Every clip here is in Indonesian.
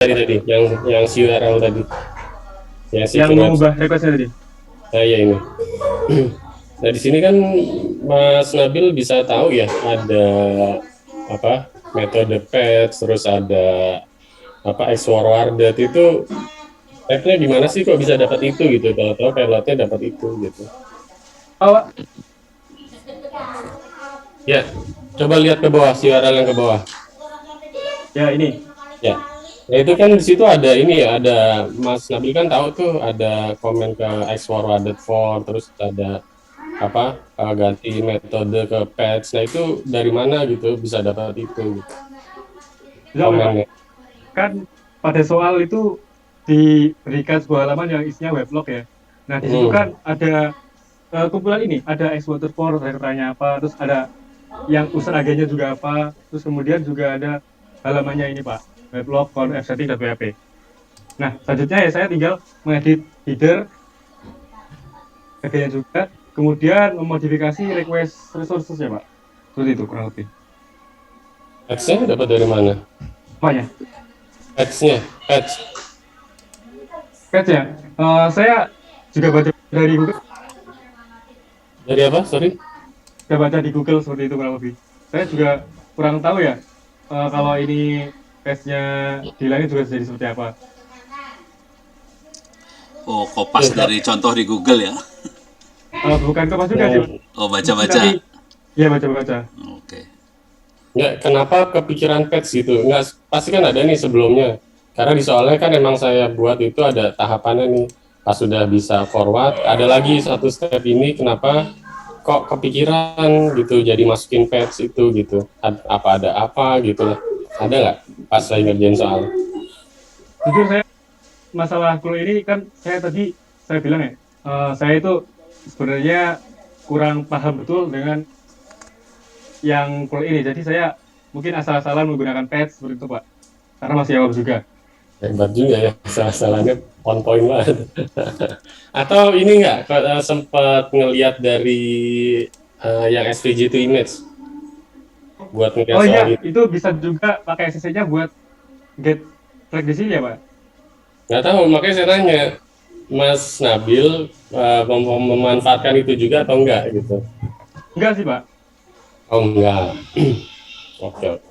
tadi yang si URL tadi, yang Yang secure website. mengubah requestnya tadi. Nah, ya ini. Nah, di sini kan Mas Nabil bisa tahu ya, ada apa metode patch, terus ada apa X forwarded itu stepnya gimana sih kok bisa dapat itu gitu? Kalau tahu pilotnya dapat itu gitu. Oh, Ya, coba lihat ke bawah, si URL yang ke bawah. ya ini. Ya. Nah, itu kan di situ ada ini ya, ada Mas Nabil kan tahu tuh ada komen ke X forwarded for, terus ada apa ganti metode ke patch. Nah, itu dari mana gitu bisa dapat itu gitu, Bisa ya, Pak. komennya. Kan pada soal itu diberikan sebuah halaman yang isinya weblog ya. Nah, di situ Hmm. kan ada kumpulan ini, ada exporter for, rekrutannya apa, terus ada yang user agennya juga apa, terus kemudian juga ada halamannya ini Pak, weblog call fsetting.php. Nah, selanjutnya ya saya tinggal mengedit header, agennya juga, kemudian memodifikasi request resources ya Pak. Seperti itu kurang lebih. Patch-nya dapat dari mana? Apanya? Patch-nya, patch. Patch ya? Saya juga baca dari Google, Dari apa? Sorry. saya baca di Google seperti itu kurang lebih. Saya juga kurang tahu ya kalau ini patch-nya di lain juga jadi seperti apa. Oh, Ya, kopas dari contoh di Google ya. Bukan kepas juga sih Pak. hmm. Oh, Mungkin nanti baca-baca. ya baca-baca. Oke. Nggak, kenapa kepikiran patch gitu? Nggak, pasti kan ada nih sebelumnya. Karena di soalnya kan emang saya buat itu ada tahapannya nih. Pas sudah bisa forward, ada lagi satu step ini. Kenapa kok kepikiran gitu? Jadi masukin patch itu gitu. Apa ada apa gitu lah. Ada nggak pas saya ngerjain soal? Jujur saya masalah clue ini kan saya tadi saya bilang ya, saya itu sebenarnya kurang paham betul dengan yang clue ini. Jadi saya mungkin asal-asalan menggunakan patch seperti itu Pak. Karena masih awam juga. Hebat juga ya, salah-salahnya on point banget. Atau ini nggak, sempat ngelihat dari yang SVG to image buat ngeliat Oh iya, soal itu. itu bisa juga pakai SSC-nya buat get flag di sini ya Pak. Nggak tahu, makanya saya tanya, Mas Nabil memanfaatkan itu juga atau enggak gitu? Enggak sih Pak. Oh enggak, oke oke.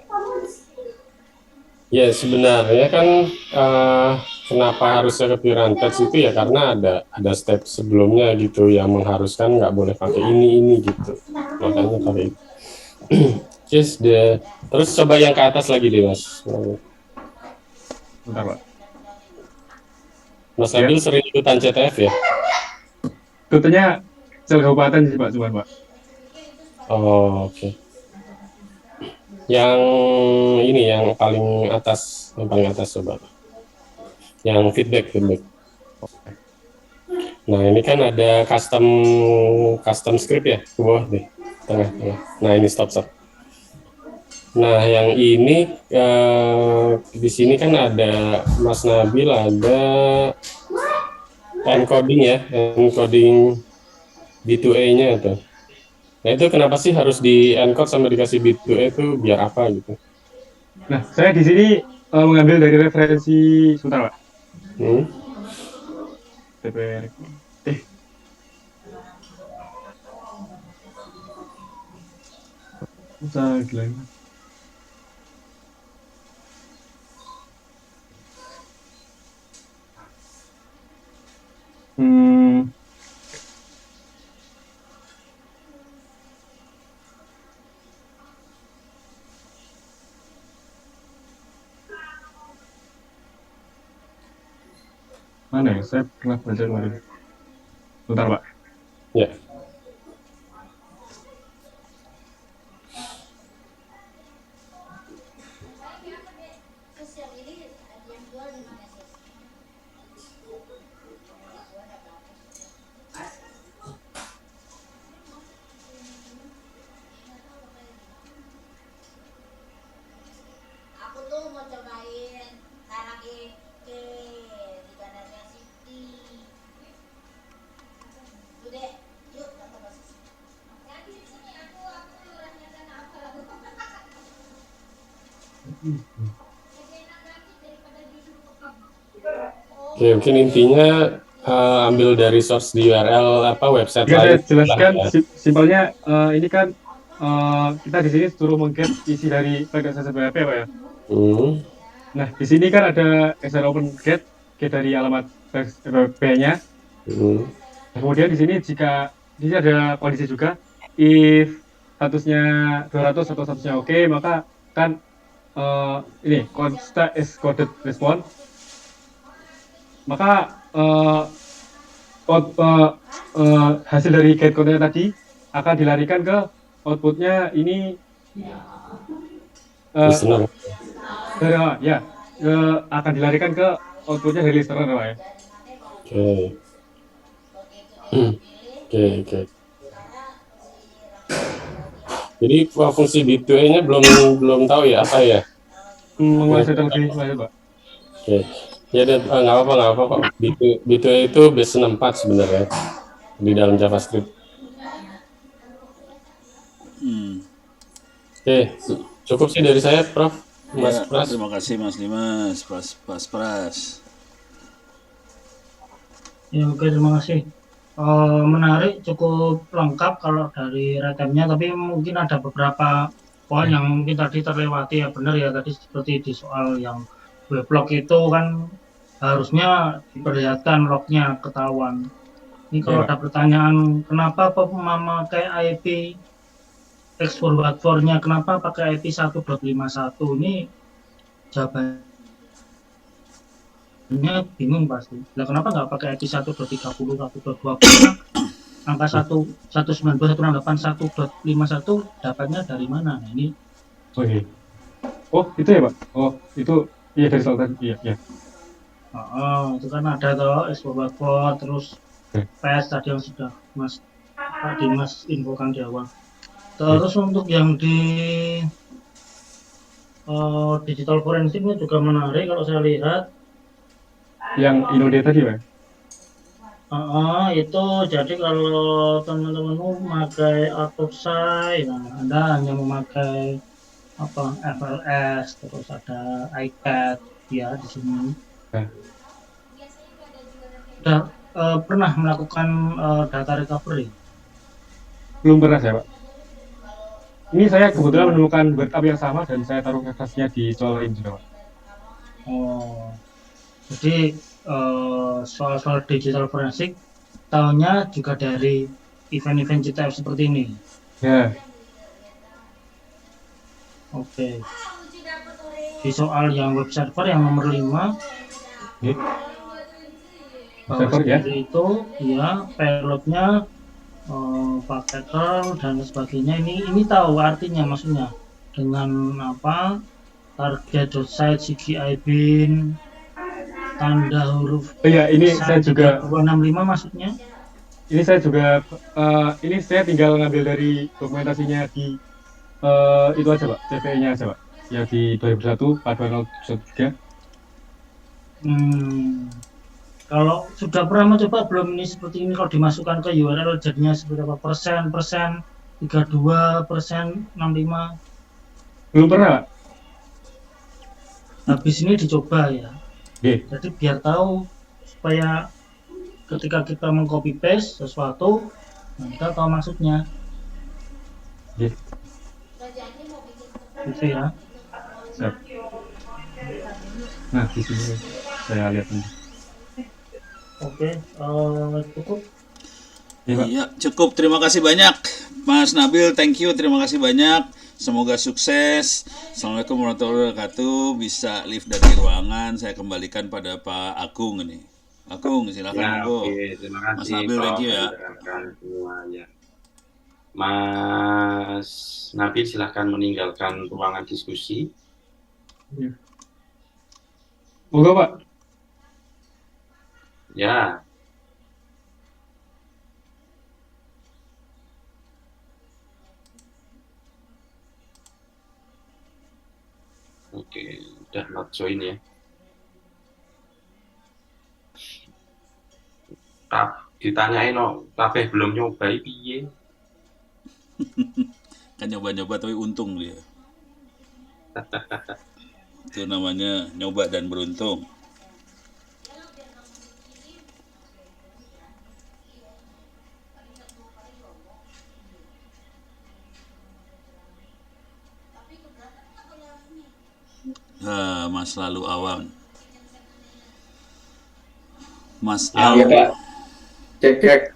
Ya sebenarnya kan eh, kenapa harusnya kepikiran teks itu ya karena ada step sebelumnya gitu yang mengharuskan nggak boleh pakai ini gitu. Makanya pakai itu. Just terus coba yang ke atas lagi deh mas. Bentar Pak. Mas Ya, Nabil sering ikutan CTF ya? rutenya sel kabupaten sih Pak, cuman Pak. Oh, oke. Yang ini yang paling atas coba. Yang feedback. Nah ini kan ada custom custom script ya ke bawah deh, tengah. Nah ini stop. Nah yang ini di sini kan ada Mas Nabil ada encoding ya, encoding B2A-nya tuh. Nah itu kenapa sih harus di encode sama dikasih B2A itu biar apa gitu? Nah, saya di sini mengambil dari referensi sebentar Pak. Hmm? DPR. Eh, Usah gila. Hmm, mana ya? Saya pernah baca kemarin. Bentar Pak. Ya. Oke, mungkin intinya ambil dari source di URL apa website Jika saya lain lah jelaskan ya. simpelnya, ini kan kita di sini suruh mengget isi dari paket access PHP Pak ya. Hmm, Nah, di sini kan ada SR open get dari alamat PHP-nya. hmm. Nah, kemudian di sini jika di sini ada kondisi juga if statusnya 200 atau statusnya oke, maka kan eh, ini consta is coded response, maka hasil dari get content tadi akan dilarikan ke outputnya ini eh, Listener. dari ya akan dilarikan ke outputnya dari listener Pak ya. Oke. Hmm, oke, oke. Jadi fungsi B2A-nya belum belum tahu ya apa ya? Menguasai Kira-kira. lebih lanjut Pak. Oke. Ya, nggak apa-apa kok. B2A itu base 64 sebenarnya di dalam JavaScript. Hmm. Oke, cukup sih dari saya, Prof. Mas Ya, Pras. terima kasih Mas Dimas, Pras. Ya, oke, terima kasih. Menarik, cukup lengkap kalau dari retemnya, tapi mungkin ada beberapa poin yang mungkin tadi terlewati ya, benar ya, tadi seperti di soal yang weblog itu kan harusnya diperlihatkan lognya ketahuan. Ini Ya kalau Pak. ada pertanyaan, kenapa kok memakai IP X forward 4-nya, kenapa pakai IP 1.51, ini jawabannya bingung pasti. Lah kenapa nggak pakai IP 1.30, 1.20? Angka 119.168.1.51 dapatnya dari mana? Nah, ini Oh iya. Oh itu ya Pak. Oh itu iya dari soal tadi. Iya iya. itu kan ada toh S4, terus Oke. PS tadi yang sudah Pak Dimas infokan di awal. Oke. Terus untuk yang di digital forensiknya juga menarik kalau saya lihat. Yang Inode tadi Pak. Itu jadi kalau teman-temanmu memakai AutoSign, nah Anda hanya memakai apa FLS, terus ada iPad ya di sini. Nah, Sudah pernah melakukan data recovery? belum pernah saya Pak. Ini saya kebetulan Oh, menemukan backup yang sama dan saya taruh referensinya di soal ini juga Pak. oh. Jadi soal-soal digital forensik tahunya juga dari event-event GTF seperti ini. Ya. Oke. Di soal yang web server yang nomor 5, Oke. bahwa Server ya. sendiri itu ya payloadnya pakai curl dan sebagainya. Ini tahu artinya maksudnya dengan apa target.site CGI bin tanda huruf Oh iya ini saya juga 265 maksudnya. ini saya tinggal ngambil dari dokumentasinya di itu aja Pak, CVE-nya aja Pak. Ya di 2001 Pak 2013. Kalau sudah pernah mencoba belum ini seperti ini, kalau dimasukkan ke URL jadinya seperti apa, persen 32%, 65. Belum pernah Pak. Habis ini dicoba ya. Oke. Jadi biar tahu supaya ketika kita mengcopy paste sesuatu, kita tahu maksudnya. Oke. Gitu ya. Siap. Nah di sini saya lihat ini. Oke, cukup. Ya Pak. Iya, cukup. Terima kasih banyak, Mas Nabil. Thank you. Terima kasih banyak. Semoga sukses. Assalamualaikum warahmatullahi wabarakatuh. Bisa live dari ruangan. Saya kembalikan pada Pak Agung ini. Agung, silakan Ya, monggo. oke. Terima Mas kasih, Nabil, thank Prof. you ya. dan rekan-rekan semua ya. Mas Nabil, silahkan meninggalkan ruangan diskusi. Ya. Moga Pak. Ya, oke. Udah not join ya. Ditanyain kabeh belum nyoba piye? Kan nyoba-nyoba tapi untung dia. Itu namanya nyoba dan beruntung. Mas Lalu Awang. Mas Ya, Al, Pak. Cek.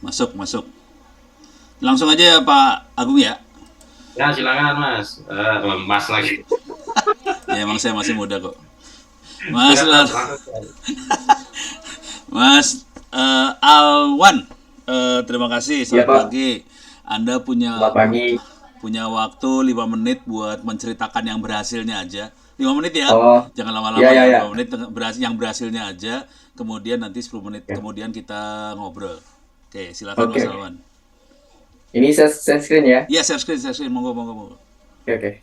masuk. Langsung aja ya Pak Agung ya. Ya, silakan Mas. Mas lagi. Ya emang saya masih muda kok. Mas Silakan, Lalu, langsung. Mas Alwan, terima kasih. Iya, Selamat Pak. pagi. Anda Selamat pagi. punya waktu 5 menit buat menceritakan yang berhasilnya aja. 5 menit ya, Oh, jangan lama-lama iya, iya, ya. iya. 5 menit yang berhasilnya aja. Kemudian nanti 10 menit Ya. kemudian kita ngobrol. Oke, silakan Oke. Mas Alwan. Ini share screen ya. Iya, share screen, monggo. Oke.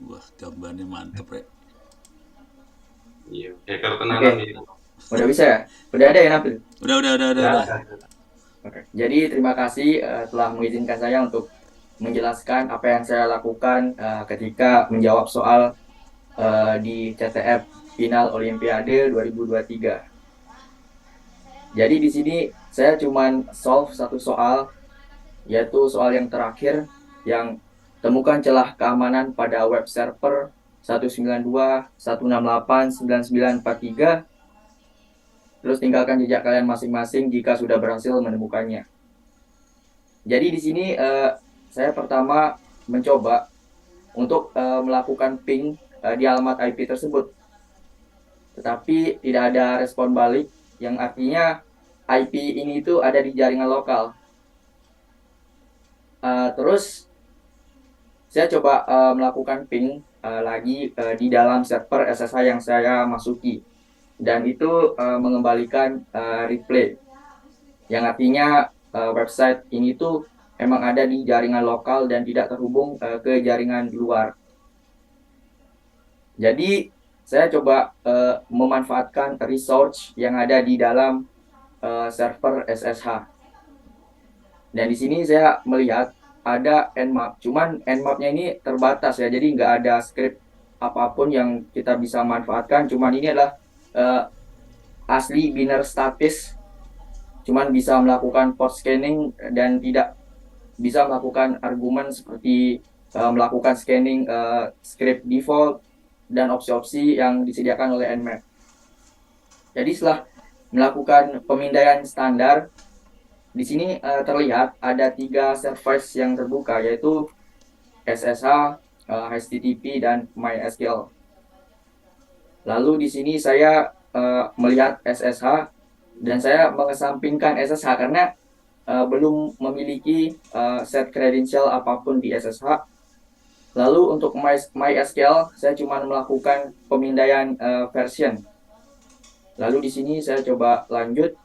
Wah, gambarnya mantep, Rek. Iya, hacker tenanan gitu. Udah bisa ya? Udah ada ya nampil? Udah. Ya, Oke. Jadi terima kasih telah mengizinkan saya untuk menjelaskan apa yang saya lakukan ketika menjawab soal di CTF Final Olimpiade 2023. Jadi di sini saya cuman solve satu soal, yaitu soal yang terakhir yang temukan celah keamanan pada web server 192.168.9943. Terus tinggalkan jejak kalian masing-masing jika sudah berhasil menemukannya. Jadi di sini saya pertama mencoba untuk melakukan ping di alamat IP tersebut. Tetapi tidak ada respon balik, yang artinya IP ini itu ada di jaringan lokal. Terus saya coba melakukan ping lagi di dalam server SSH yang saya masuki. Dan itu mengembalikan replay, yang artinya website ini tuh emang ada di jaringan lokal dan tidak terhubung ke jaringan luar. Jadi saya coba memanfaatkan resource yang ada di dalam server SSH. Dan di sini saya melihat ada nmap, cuman nmapnya ini terbatas ya, jadi nggak ada script apapun yang kita bisa manfaatkan. Cuman ini adalah asli binary statis, cuman bisa melakukan port scanning dan tidak bisa melakukan argumen seperti melakukan scanning script default dan opsi-opsi yang disediakan oleh nmap. Jadi setelah melakukan pemindaian standar, di sini terlihat ada 3 service yang terbuka, yaitu SSH, HTTP, dan MySQL. Lalu di sini saya melihat SSH dan saya mengesampingkan SSH karena belum memiliki set credential apapun di SSH. Lalu untuk MySQL saya cuma melakukan pemindaian version. Lalu di sini saya coba lanjut.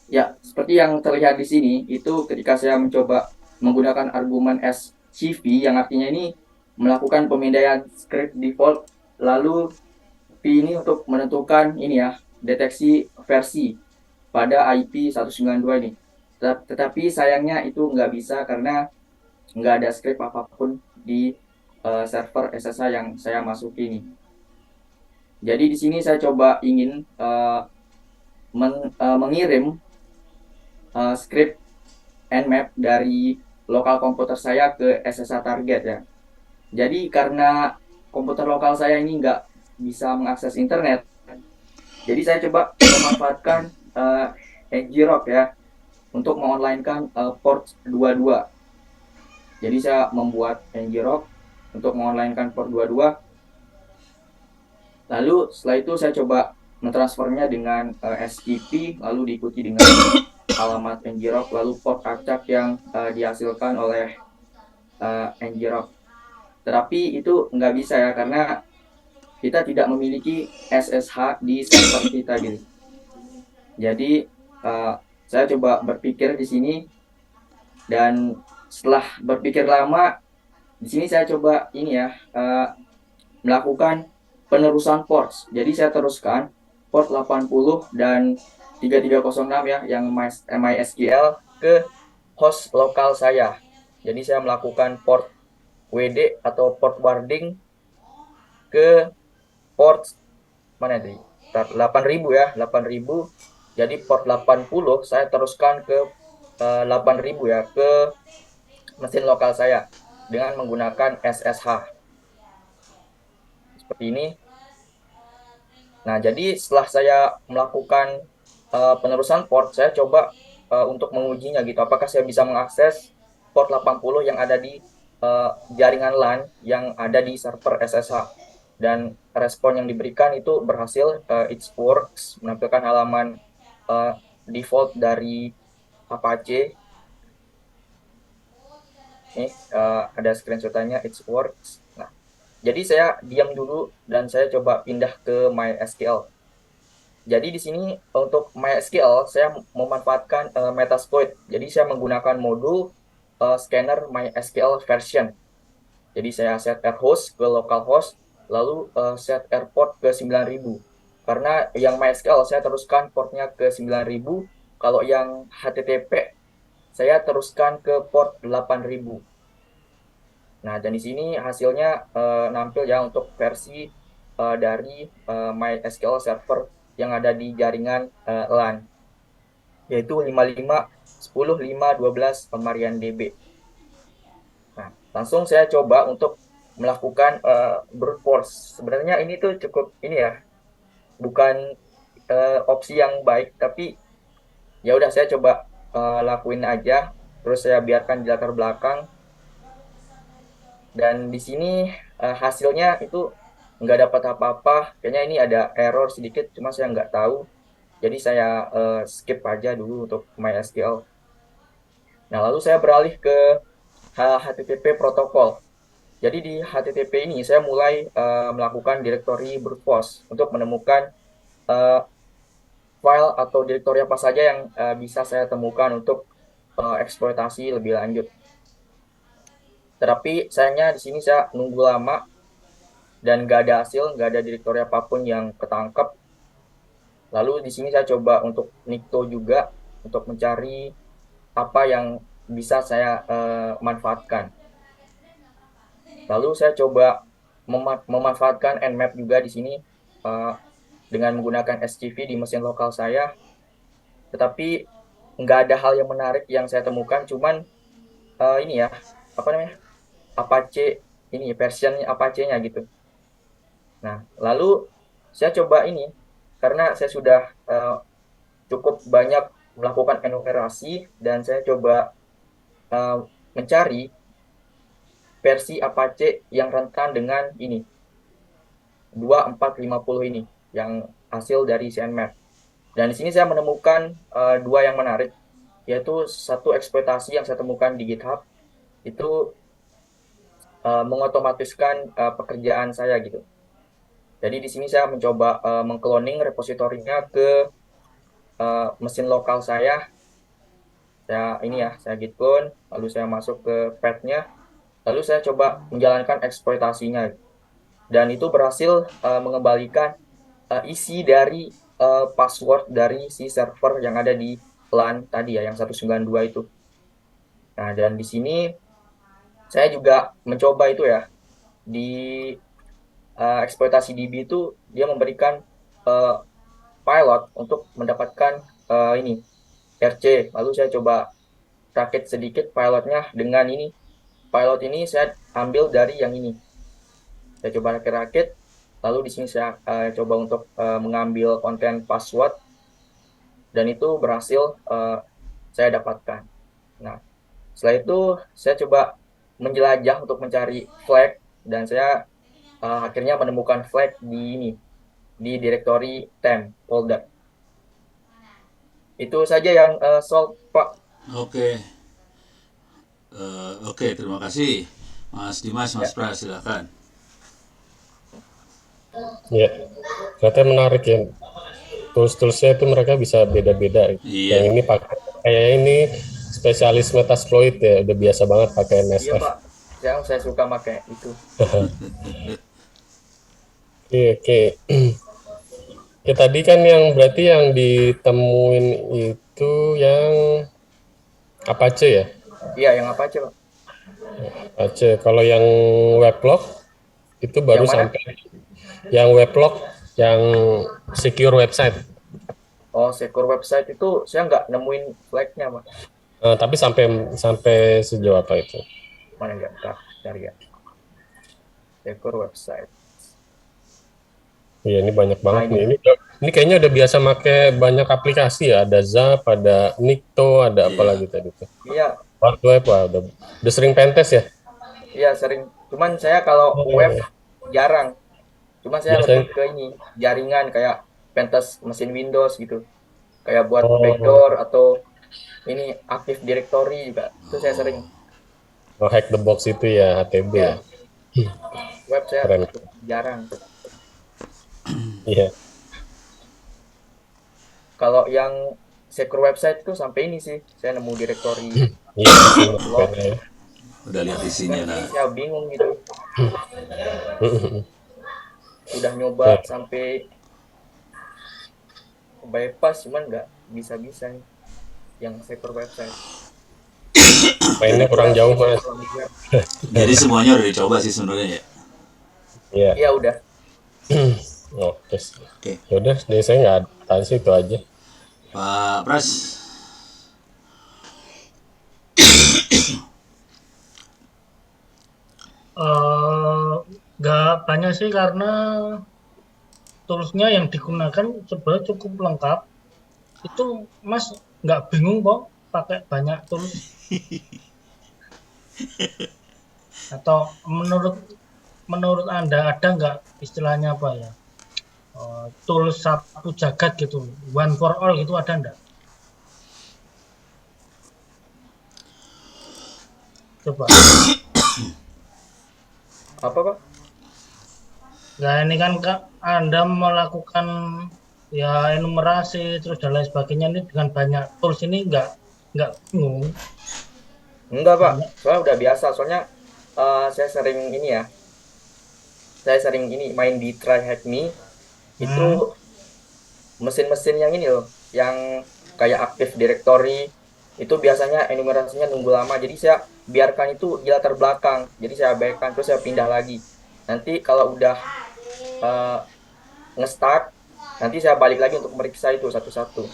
Ya, seperti yang terlihat di sini itu ketika saya mencoba menggunakan argumen SCV, yang artinya ini melakukan pemindaian script default, lalu P ini untuk menentukan ini ya, deteksi versi pada IP 192 ini. Tetapi sayangnya itu nggak bisa karena nggak ada script apapun di server SSH yang saya masuki ini. Jadi di sini saya coba ingin mengirim script nmap dari lokal komputer saya ke SSH target ya. Jadi karena komputer lokal saya ini nggak bisa mengakses internet, jadi saya coba memanfaatkan ngrok ya untuk mengonlinekan port 22. Jadi saya membuat ngrok untuk mengonlinekan port 22. Lalu setelah itu saya coba mentransfernya dengan STP, lalu diikuti dengan alamat ngrok, lalu port acak yang dihasilkan oleh ngrok. Tetapi itu nggak bisa ya, karena kita tidak memiliki SSH di server kita gitu. Jadi saya coba berpikir di sini, dan setelah berpikir lama, di sini saya coba ini ya melakukan penerusan ports. Jadi saya teruskan port 80 dan 3306 ya, yang MySQL ke host lokal saya. Jadi saya melakukan port WD atau port warding ke port mana tadi? 8000 ya, 8000. Jadi port 80 saya teruskan ke 8000 ya, ke mesin lokal saya dengan menggunakan SSH seperti ini. Nah, jadi setelah saya melakukan penerusan port, saya coba untuk mengujinya gitu. Apakah saya bisa mengakses port 80 yang ada di jaringan LAN yang ada di server SSH. Dan respon yang diberikan itu berhasil, it works, menampilkan halaman default dari Apache. Nih, ada screenshotannya, it works. Nah, jadi saya diam dulu dan saya coba pindah ke MySQL. Jadi di sini untuk MySQL saya memanfaatkan Metasploit. Jadi saya menggunakan modul scanner MySQL version. Jadi saya set rhost ke localhost, lalu set airport ke 9000. Karena yang MySQL saya teruskan portnya ke 9000, kalau yang HTTP saya teruskan ke port 8000. Nah, dan di sini hasilnya nampil ya untuk versi dari MySQL server yang ada di jaringan LAN, yaitu 55.10.5.12 MariaDB. Nah, langsung saya coba untuk melakukan brute force. Sebenarnya ini tuh cukup ini ya, bukan opsi yang baik, tapi ya udah saya coba lakuin aja, terus saya biarkan di latar belakang. Dan di sini hasilnya itu nggak dapat apa-apa. Kayaknya ini ada error sedikit, cuma saya nggak tahu. Jadi saya skip aja dulu untuk MySQL. Nah, lalu saya beralih ke HTTP protokol. Jadi di HTTP ini saya mulai melakukan directory brute force untuk menemukan file atau directory apa saja yang bisa saya temukan untuk eksploitasi lebih lanjut. Tetapi sayangnya di sini saya nunggu lama dan nggak ada hasil, nggak ada directory apapun yang ketangkep. Lalu di sini saya coba untuk Nikto juga untuk mencari apa yang bisa saya manfaatkan. Lalu saya coba memanfaatkan Nmap juga di sini dengan menggunakan SCV di mesin lokal saya. Tetapi nggak ada hal yang menarik yang saya temukan, cuman ini ya, apa namanya, Apache ini version Apache-nya gitu. Nah, lalu saya coba ini karena saya sudah cukup banyak melakukan enumerasi dan saya coba mencari versi Apache yang rentan dengan ini 2450 ini yang hasil dari CNMap. Dan di sini saya menemukan dua yang menarik, yaitu satu eksploitasi yang saya temukan di GitHub itu mengotomatiskan pekerjaan saya gitu. Jadi di sini saya mencoba mengcloning repositorinya ke mesin lokal saya. Saya ini ya, saya git clone, lalu saya masuk ke path-nya, lalu saya coba menjalankan eksploitasinya. Dan itu berhasil mengembalikan isi dari password dari si server yang ada di LAN tadi ya, yang 192 itu. Nah, dan di sini saya juga mencoba itu ya, di eksploitasi DB itu dia memberikan pilot untuk mendapatkan ini RC. Lalu saya coba rakit sedikit pilotnya dengan ini. Pilot ini saya ambil dari yang ini. Saya coba rakit-rakit. Lalu di sini saya coba untuk mengambil konten password dan itu berhasil saya dapatkan. Nah, setelah itu saya coba menjelajah untuk mencari flag dan saya akhirnya menemukan flag di ini, di directory temp folder. Itu saja yang solve, Pak. Oke. Oke, terima kasih Mas Dimas, Mas Pras, silakan. Ya, ternyata menarik ya. Tools-toolsnya itu mereka bisa beda-beda. Iya. Yang ini pakai kayak ini spesialis Metasploit ya, udah biasa banget pakai Iya, NSF. Pak. Saya suka pakai itu. Oke. Ya tadi kan yang berarti yang ditemuin itu yang Apache ya? Iya, yang apa aja, Pak? Apache. Kalau yang weblog itu baru Yang mana? sampai yang weblog yang secure website. Oh, secure website itu saya nggak nemuin flag-nya, Pak. Tapi sampai sampai sejauh apa itu? Mana enggak? Cari ya. Dekor website. Iya, ini banyak banget Nah, nih. ini. Ini kayaknya udah biasa make banyak aplikasi ya. Ada Zap, ada Nikto, ada apa Iya. lagi tadi tuh. Iya, World Web, wah, udah sering pentes ya. iya sering. Cuman saya kalau web Oh, jarang. Cuman saya lebih biasanya. ke ini, jaringan kayak pentas mesin Windows gitu. Kayak buat Oh, backdoor atau ini Active Directory juga. Itu saya sering. hack the box itu ya, HTB ya. Ya, web saya Keren. jarang. Iya. Kalau yang secure website itu sampai ini sih, saya nemu directory Iya, betul, log. keren ya. Udah lihat isinya Cuman nah. ini saya bingung gitu. Udah nyoba Ya, sampai bypass, cuman nggak bisa-bisa nih yang secure website. mainnya kurang Kebetulan jauh saya mas. kurang web. Jadi semuanya udah dicoba sih sebenarnya ya. Iya. Iya udah. Oke. Oke. Yaudah, dari saya nggak ada sih itu aja. Pak Pras. Nggak banyak sih karena toolsnya yang digunakan sebenarnya cukup lengkap. Itu Mas nggak bingung kok pakai banyak tools? Atau menurut Anda ada nggak istilahnya apa ya? Tools satu jagat gitu, one for all gitu ada nggak? Coba. Apa Pak? Nah ini kan Kak, Anda melakukan ya enumerasi terus dan lain sebagainya ini dengan banyak tools ini nggak bingung. Enggak Pak, Banyak. soalnya udah biasa. Soalnya saya sering ini ya, saya sering ini main di Try Hack Me. Itu Hmm. mesin-mesin yang ini loh, yang kayak Active Directory itu biasanya enumerasinya nunggu lama. Jadi saya biarkan itu di latar belakang. Jadi saya abaikan terus saya pindah lagi. Nanti kalau udah eh, nge-start, nanti saya balik lagi untuk meriksa itu satu-satu.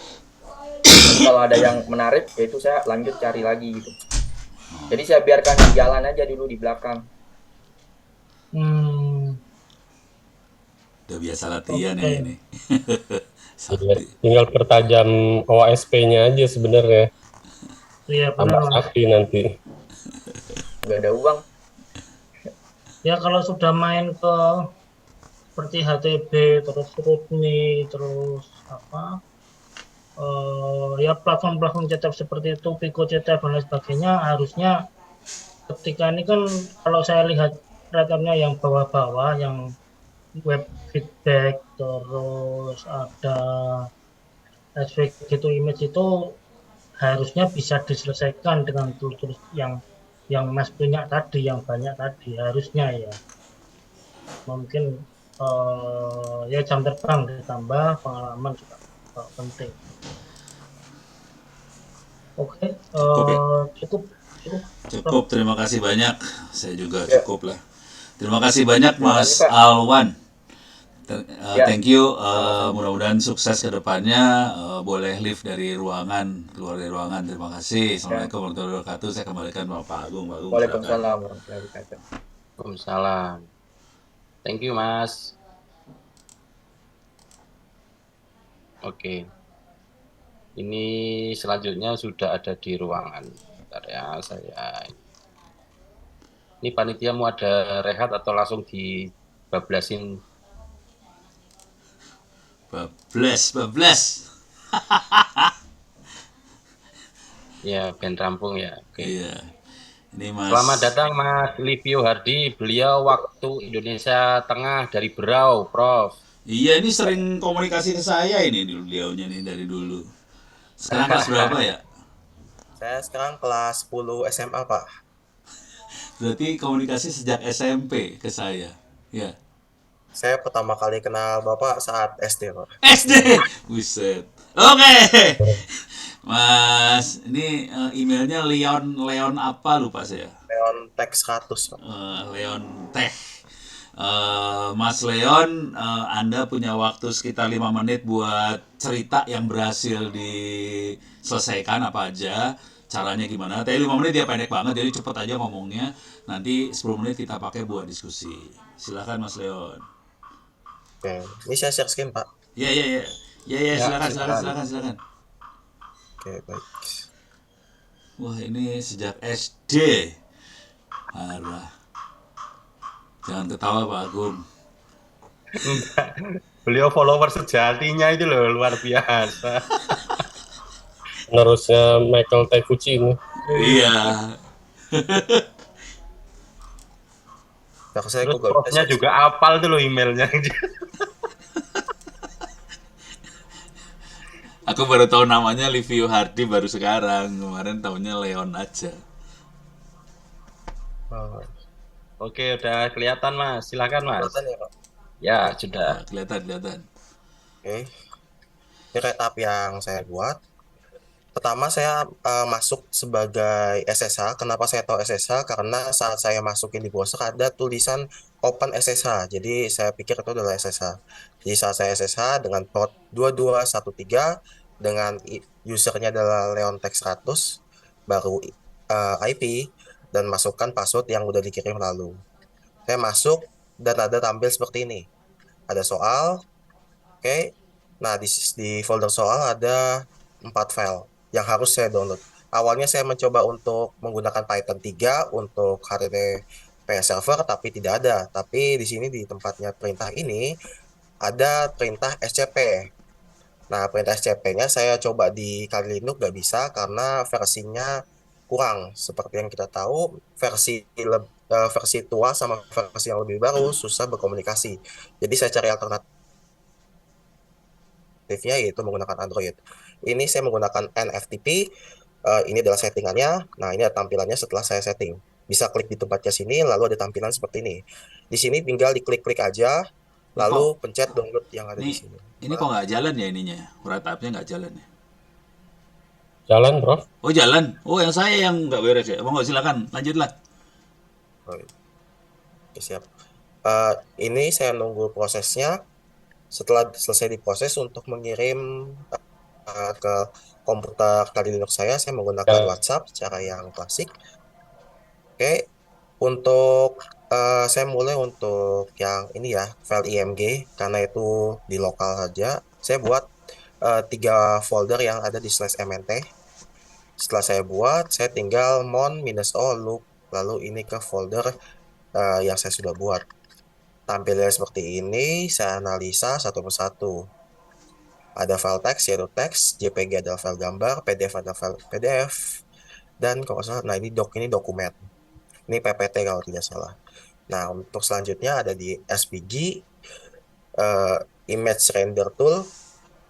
Nanti kalau ada yang menarik, yaitu saya lanjut cari lagi gitu. Jadi saya biarkan jalan aja dulu di belakang. Hmm. Udah biasa latihan ya Oke. ini. Iya, Sakti. tinggal pertajam OSP-nya aja sebenarnya. Iya benar Tambah Mas. sakti nanti. Nggak ada uang. Ya kalau sudah main ke seperti HTB terus Rutmi terus apa ya platform-platform cetak seperti itu Pico cetak dan lain sebagainya harusnya ketika ini kan kalau saya lihat rekamnya yang bawah-bawah yang web feedback terus ada SVG gitu image itu harusnya bisa diselesaikan dengan tools yang Mas punya tadi yang banyak tadi harusnya ya mungkin ya jam terbang ditambah pengalaman juga penting. Oke, Cukup ya? cukup cukup. Cukup, terima kasih banyak. Saya juga Ya, cukup lah. Terima kasih banyak terima kasih Mas Pak. Alwan. Ya, Thank you. sama-sama. Mudah-mudahan sukses ke depannya. Boleh live dari ruangan, keluar dari ruangan. Terima kasih. Ya, Assalamualaikum warahmatullahi wabarakatuh. Saya kembalikan Bapak Agung. Pak Agung, silakan. Waalaikumsalam warahmatullahi wabarakatuh. Waalaikumsalam. Thank you, Mas. Oke. Ini selanjutnya sudah ada di ruangan. Bentar ya, saya. Ini panitia mau ada rehat atau langsung dibablasin? Bablas. Ya, ben rampung ya. Oke. Iya. Ini Mas. Selamat datang Mas Livio Hardi. Beliau waktu Indonesia Tengah dari Berau, Prof. Iya, ini sering komunikasi ke saya ini beliaunya nih dari dulu. Sekarang kelas berapa ya? Saya sekarang kelas 10 SMA, Pak. Berarti komunikasi sejak SMP ke saya. Ya. Saya pertama kali kenal Bapak saat SD, Pak. SD. Buset. Oke. Mas, ini emailnya Leon apa lupa saya. Leon Tech 100, Pak. Leon Teh. Mas Leon, Anda punya waktu sekitar 5 menit buat cerita yang berhasil diselesaikan apa aja. caranya gimana. Tapi 5 menit ya pendek banget, jadi cepet aja ngomongnya. Nanti 10 menit kita pakai buat diskusi. Silakan Mas Leon. Oke, ini saya share screen, Pak. Ya ya ya. Ya ya, Ya, silakan silakan silakan. silakan silakan. Oke, baik. Wah, ini sejak SD. Parah. Jangan ketawa Pak Agung. Beliau follower sejatinya itu loh, luar biasa. Penerusnya Michael Taikuchi ini. Iya. Nah, saya Terus kok gak bisa profnya share juga apal tuh loh emailnya. Aku baru tahu namanya Livio Hardy baru sekarang. Kemarin tahunya Leon aja. Oh, Oke, udah kelihatan Mas. Silakan Mas. kelihatan ya, Pak? Ya, sudah. Nah, kelihatan. Oke. Ini retap yang saya buat. Pertama saya masuk sebagai SSH. Kenapa saya tahu SSH? Karena saat saya masukin di browser ada tulisan Open SSH. Jadi saya pikir itu adalah SSH. Jadi saat saya SSH dengan port 2213 dengan usernya adalah leontex 100 baru IP dan masukkan password yang udah dikirim lalu. Saya masuk dan ada tampil seperti ini. Ada soal, oke. Nah, di folder soal ada 4 file yang harus saya download. Awalnya saya mencoba untuk menggunakan Python 3 untuk HTTP server, tapi tidak ada. Tapi di sini di tempatnya perintah ini ada perintah SCP. Nah, perintah SCP-nya saya coba di Kali Linux nggak bisa karena versinya kurang. Seperti yang kita tahu, versi tua sama versi yang lebih baru susah berkomunikasi. Jadi saya cari alternatif alternatifnya yaitu menggunakan Android. Ini saya menggunakan NFTP. Ini adalah settingannya. Nah, ini ada tampilannya setelah saya setting. Bisa klik di tempatnya sini, lalu ada tampilan seperti ini. Di sini tinggal diklik-klik aja, lalu pencet download yang ada di sini. Ini kok nggak jalan ya ininya? Write-up-nya nggak jalan ya? Jalan, Prof. Oh jalan. Oh yang saya yang nggak beres ya. Monggo silakan lanjutlah. Oke, siap. Ini saya nunggu prosesnya. Setelah selesai diproses untuk mengirim ke komputer Kali Linux saya menggunakan WhatsApp secara yang klasik. Oke, untuk saya mulai untuk yang ini ya, file IMG karena itu di lokal saja. Saya buat 3 folder yang ada di /mnt. Setelah saya buat, saya tinggal -o loop, lalu ini ke folder yang saya sudah buat. Tampilnya seperti ini, saya analisa satu persatu. Ada file teks, yaitu teks, JPG adalah file gambar, PDF adalah file PDF, dan kalau nggak salah, nah ini dokumen. Ini PPT kalau tidak salah. Nah, untuk selanjutnya ada di SVG, Image Render Tool.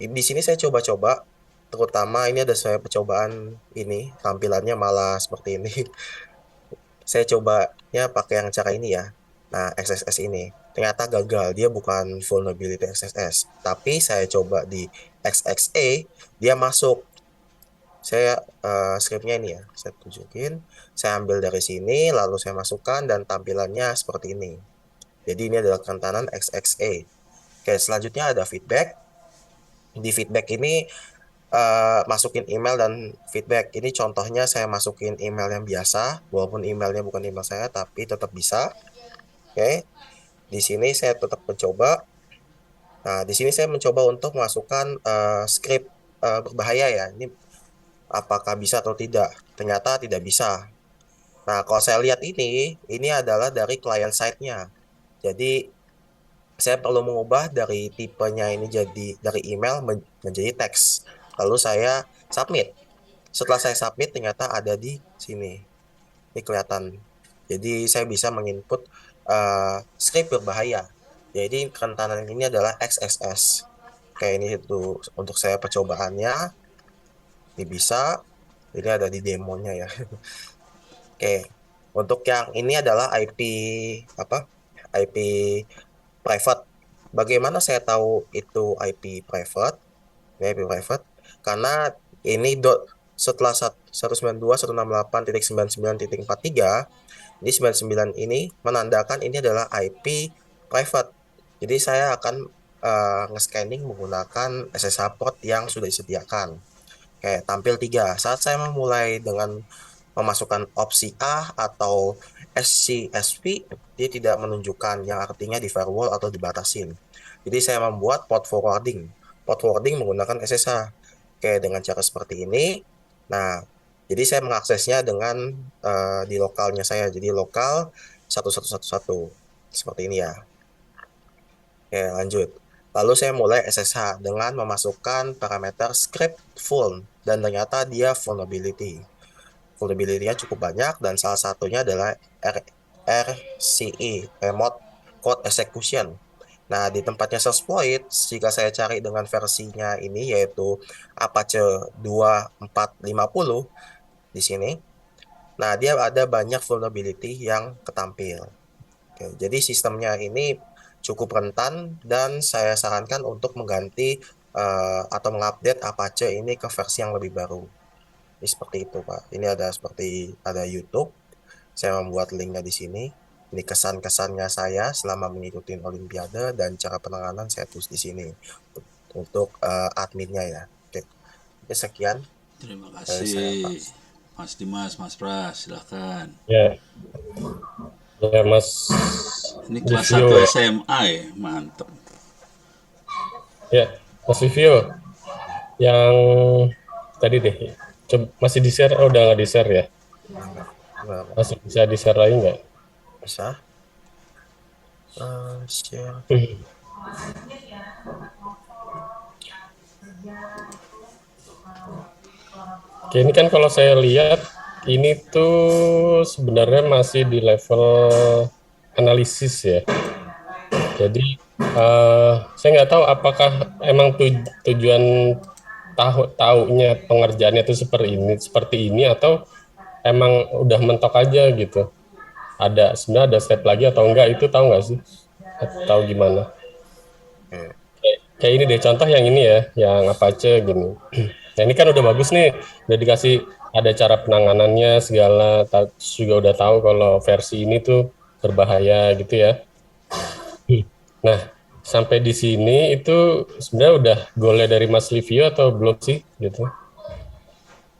Di sini saya coba-coba, terutama ini ada saya percobaan ini, tampilannya malah seperti ini. Saya cobanya pakai yang cara ini ya. Nah, XSS ini ternyata gagal, dia bukan vulnerability XSS, tapi saya coba di XXA, dia masuk. Saya scriptnya ini ya, saya tunjukin, saya ambil dari sini, lalu saya masukkan dan tampilannya seperti ini. Jadi ini adalah kerentanan XXA. Oke, selanjutnya ada feedback. Di feedback ini masukin email dan feedback. Ini contohnya saya masukin email yang biasa, walaupun emailnya bukan email saya, tapi tetap bisa. Oke, di sini saya tetap mencoba. Nah, di sini saya mencoba untuk memasukkan script berbahaya ya. Ini apakah bisa atau tidak? Ternyata tidak bisa. Nah, kalau saya lihat ini adalah dari client side-nya. Jadi, saya perlu mengubah dari tipenya ini jadi dari email menjadi teks. Lalu saya submit. Setelah saya submit, ternyata ada di sini. Ini kelihatan. Jadi, saya bisa menginput script berbahaya. Jadi, kerentanan ini adalah XSS. Kayak ini itu untuk saya percobaannya. Ini bisa. Ini ada di demonya ya. Oke. Untuk yang ini adalah IP IP private. Bagaimana saya tahu itu IP private? Ini IP private karena ini setelah 192.168.99.43 ini 99 ini menandakan ini adalah IP private. Jadi saya akan nge-scanning menggunakan SSH port yang sudah disediakan. kayak tampil 3. Saat saya memulai dengan memasukkan opsi A atau SCSV, dia tidak menunjukkan, yang artinya di firewall atau dibatasin. Jadi saya membuat port forwarding. Port forwarding menggunakan SSH. Kayak dengan cara seperti ini. Nah, jadi saya mengaksesnya dengan di lokalnya saya. Jadi lokal 1111. Seperti ini ya. Oke, lanjut. Lalu saya mulai SSH dengan memasukkan parameter script full. Dan ternyata dia vulnerability. Vulnerability-nya cukup banyak dan salah satunya adalah RCE, Remote Code Execution. Nah, di tempatnya Sourceploit, jika saya cari dengan versinya ini yaitu Apache 2450 di sini. Nah, dia ada banyak vulnerability yang ketampil. Oke, jadi sistemnya ini cukup rentan dan saya sarankan untuk mengganti atau mengupdate Apache ini ke versi yang lebih baru. Ini seperti itu, Pak. Ini ada YouTube. Saya membuat linknya di sini. Ini kesan-kesannya saya selama mengikuti Olimpiade dan cara penanganan saya tulis di sini untuk adminnya ya. Oke. Oke, sekian Terima dari saya, Pak. kasih. Mas Dimas, Mas Pras, silakan. Ya, ya Mas Ini kelas Livio. 1 SMA ya, mantep. Ya, Mas Livio, yang tadi deh, masih di share? Oh, udah nggak di share ya? Nah, Masih bisa di share lagi nggak? bisa share. Oke, ini kan kalau saya lihat ini tuh sebenarnya masih di level analisis ya. Jadi saya nggak tahu apakah emang tujuan taunya pengerjaannya itu seperti ini atau emang udah mentok aja gitu. Sebenarnya ada step lagi atau enggak, itu tahu nggak sih? Atau gimana? Kayak ini deh, contoh yang ini ya, yang Apache gini. Nah ini kan udah bagus nih, udah dikasih ada cara penanganannya segala, juga udah tahu kalau versi ini tuh berbahaya gitu ya. Nah, sampai di sini itu sebenarnya udah goalnya dari Mas Livio atau belum sih gitu?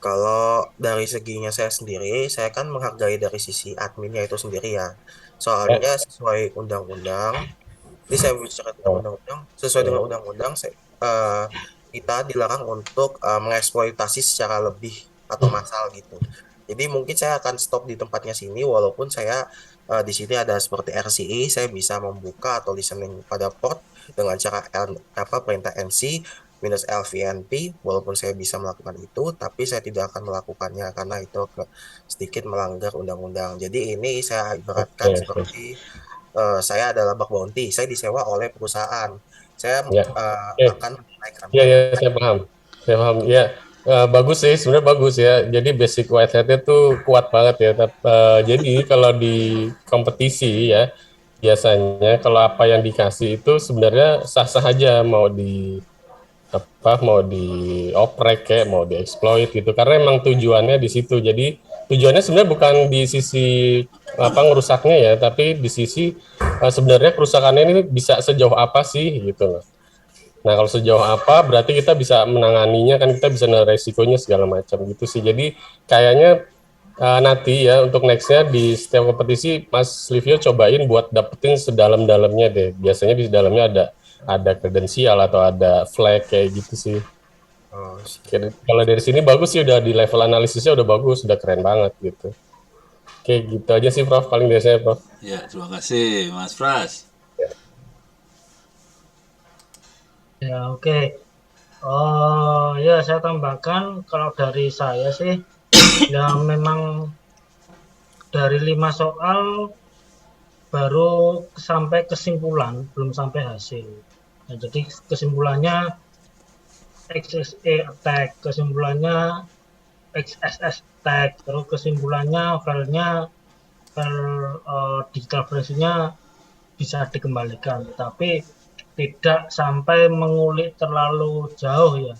Kalau dari seginya saya sendiri, saya kan menghargai dari sisi adminnya itu sendiri ya. Soalnya sesuai undang-undang, ini saya bicara tentang undang-undang, sesuai dengan undang-undang, kita dilarang untuk mengeksploitasi secara lebih atau massal gitu. Jadi mungkin saya akan stop di tempatnya sini, walaupun saya di sini ada seperti RCE, saya bisa membuka atau listening pada port dengan cara perintah NC minus LVNP, walaupun saya bisa melakukan itu, tapi saya tidak akan melakukannya karena itu sedikit melanggar undang-undang. Jadi ini saya ibaratkan seperti saya adalah bug bounty, saya disewa oleh perusahaan. Saya Ya, akan menaikkan ya, saya paham. Saya paham. Ya, bagus sih, sebenarnya bagus ya. Jadi basic white hat-nya tuh kuat banget ya. Jadi kalau di kompetisi ya, biasanya kalau apa yang dikasih itu sebenarnya sah-sah aja, mau dioprek kayak mau dieksploit gitu, karena emang tujuannya di situ. Jadi tujuannya sebenarnya bukan di sisi ngerusaknya ya, tapi di sisi sebenarnya kerusakannya ini bisa sejauh apa sih gitu loh. Nah kalau sejauh apa berarti kita bisa menanganinya, kan kita bisa resikonya segala macam gitu sih. Jadi kayaknya nanti ya untuk nextnya di setiap kompetisi Mas Livio cobain buat dapetin sedalam-dalamnya deh. Biasanya di dalamnya ada kredensial atau ada flag kayak gitu sih. Kalau dari sini bagus sih, udah di level analisisnya udah bagus, udah keren banget gitu. Oke, gitu aja sih Prof, paling dari saya Prof. Ya, terima kasih Mas Pras. Ya, oke. Oh, ya saya tambahkan kalau dari saya sih, ya memang dari 5 soal baru sampai kesimpulan, belum sampai hasil. Nah, jadi kesimpulannya XSE attack, kesimpulannya XSS attack, terus kesimpulannya filenya digital forensiknya bisa dikembalikan, tapi tidak sampai mengulik terlalu jauh ya.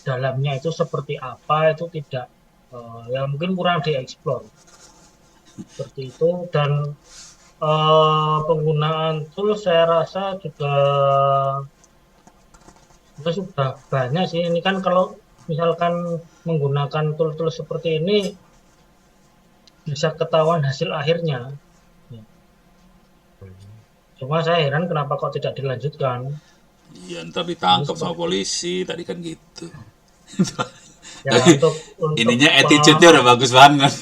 Dalamnya itu seperti apa itu tidak, ya mungkin kurang dieksplor seperti itu. Dan penggunaan tool saya rasa juga sudah banyak sih. Ini kan kalau misalkan menggunakan tool-tool seperti ini bisa ketahuan hasil akhirnya. Ya. Cuma saya heran kenapa kok tidak dilanjutkan. Iya, ntar ditangkap sama polisi, tadi kan gitu. Ya, Tapi untuk ininya attitude-nya udah bagus banget.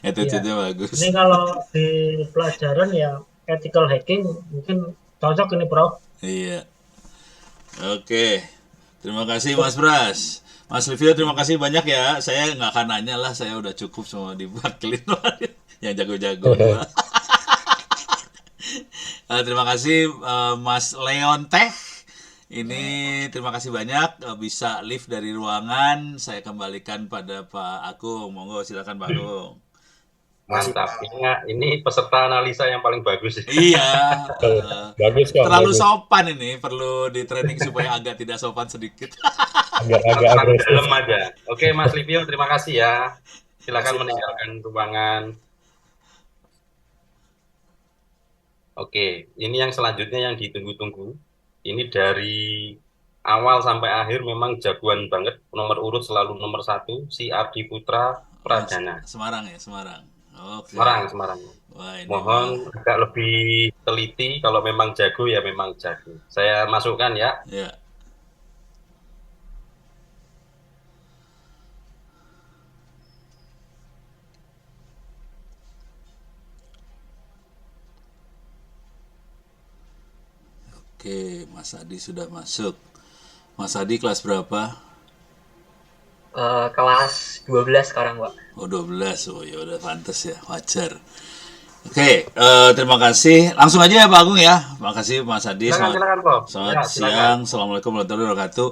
ya, Attitude-nya bagus. ini kalau di pelajaran ya ethical hacking mungkin cocok ini, Prof. Iya. Oke. Terima kasih Mas Bras. Mas Livio, terima kasih banyak ya. Saya nggak akan nanya lah, saya udah cukup sama di Barclay yang jago-jago. Terima kasih Mas Leon Teh. Ini terima kasih banyak bisa live dari ruangan. Saya kembalikan pada Pak Agung. Monggo silakan Pak Agung. Mantap. Ini peserta analisa yang paling bagus. Iya, Bagus kok. terlalu bagus. sopan ini, perlu di training supaya agak tidak sopan sedikit. Agak Pakai agresif. dalam aja. Oke, Mas Livio, terima kasih ya. Silakan meninggalkan ruangan. Oke, ini yang selanjutnya yang ditunggu-tunggu. Ini dari awal sampai akhir memang jagoan banget. Nomor urut selalu nomor 1, si Ardi Putra Pradana. Semarang ya, Semarang. Oke. Semarang. Wah, ini Mohon agak lebih teliti, kalau memang jago ya memang jago. Saya masukkan ya. ya. Oke, Mas Adi sudah masuk. Mas Adi kelas berapa? Kelas 12 sekarang, Pak. Oh, 12. Oh, ya udah pantas ya, wajar. Oke, terima kasih. Langsung aja ya Pak Agung ya. Terima kasih Mas Adi. Silakan, Prof. Selamat Ya, siang. silakan. Assalamualaikum warahmatullahi wabarakatuh.